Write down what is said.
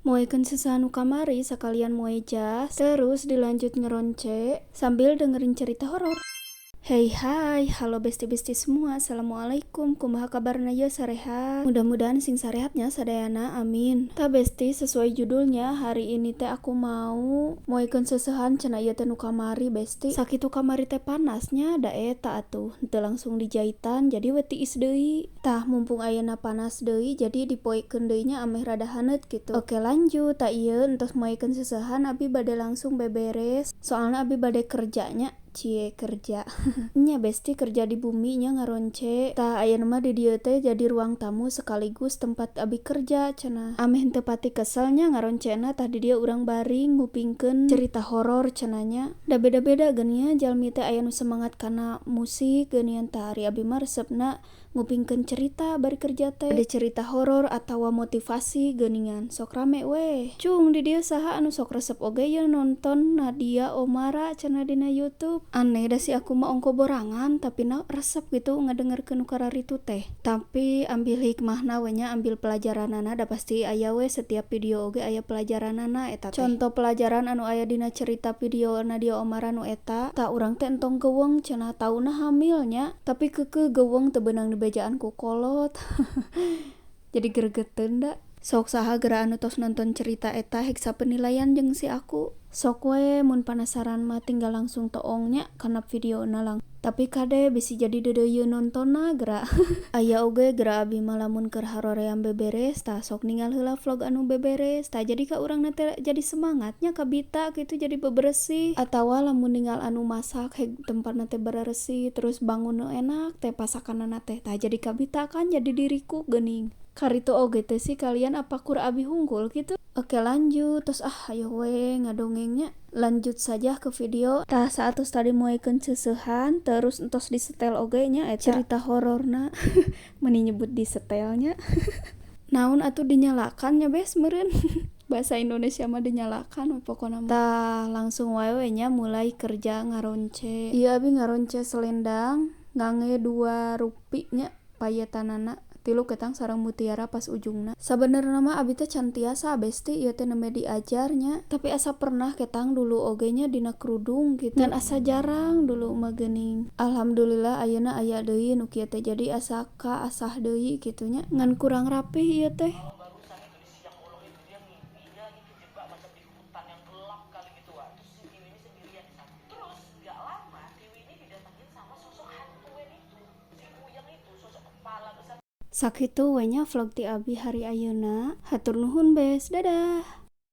Moekeun sesanu kamari sekalian moe jas, terus dilanjut ngeronce sambil dengerin cerita horor. Hey hai, halo besti-besti semua, assalamualaikum, kumaha kabarna ya sarehat? Mudah-mudahan sing sarehatnya sadayana, amin. Ta besti, sesuai judulnya, hari ini teh aku mau moekeun seusehan cenah ieu teh nu kamari besti. Sakitu kamari teh panasnya, da eta atuh, teu langsung dijahitan jadi we tiis deui. Tah mumpung ayeuna panas deui jadi dipoekeun deui nya ameh rada haneut gitu. Oke lanjut, ta ieu entos moekeun seusehan abi bade langsung beberes. Soalna abi bade kerjanya cie kerja nya besti kerja di bumi nya ngaronce. Tah ayeuna mah di dieu teh jadi ruang tamu sekaligus tempat abi kerja cenah. Ameh teu pati keselnya ngaroncena tah di dieu urang baring ngupingkeun cerita horor cenahnya. Da beda-beda geunya jalmi teh aya nu semangat kana musik geunian tah ari abi mah resepna ngupingkeun cerita bari kerja teh. Ada cerita horor atawa motivasi geuningan sok rame weh. Cung di dieu saha anu sok resep oge ye nonton Nadia Omara cenah dina YouTube. Aneh dah si aku mah ongko borangan tapi na resep gitu ngadengerkeun kararitu teh. Tapi ambil hikmahna we nya, ambil pelajaranana, da pasti aya we setiap video oge aya pelajaranana eta teh. Contoh pelajaran anu aya dina cerita video Nadia Omara nu eta, tah urang teh entong geuweung cenah tauna hamilnya tapi keukeuh geuweung teu beunang dibejaan ku kolot. Jadi gregeteun da. Sok saha geura anu tos nonton cerita eta heksa penilaian jeung si aku. Sok we mun penasaran mah tinggal langsung toong nya kana videona lang. Tapi kade bisi jadi deudeuyeun nontonna geura. Aya oge geura abi mah lamun keur haroream beberes tah sok ningal heula vlog anu beberes. Tah jadi ka urang teh jadi semangatnya kabita kitu jadi bebersih. Atawa lamun ningal anu masak heg tempatna teh beresih terus bangun enak teh pasakanana teh. Tah jadi kabita kan jadi diriku geuning. Karitu oge teh sih kalian apa kur abi hunggul gitu. Oke lanjut, terus ayo we ngadongengnya. Lanjut saja ke video. Tah saat tadi moekeun seusehan terus entos disetel oge nya eta cerita hororna. Meni nyebut disetelnya. Naon atuh dinyalakan nya bes meureun. Bahasa Indonesia mah dinyalakan pokona mah. Tah langsung wae nya mulai kerja ngaronce. Ieu abi ngaronce selendang ngange 2 rupi nya payetanana. Tilu ketang sareng mutiara pas ujungna. Sabenerna mah abi teh can tiasa besti ieu teh nembe diajarnya, tapi asa pernah ketang dulu oge nya dina kerudung gitu. Dan asa jarang dulu mah geuning. Alhamdulillah ayeuna aya deui nu kieu teh jadi asa ka asah deui kitu nya. Ngan kurang rapih ieu teh. Sakitu we nya vlog ti abi hari ayeuna. Hatur nuhun bes, dadah.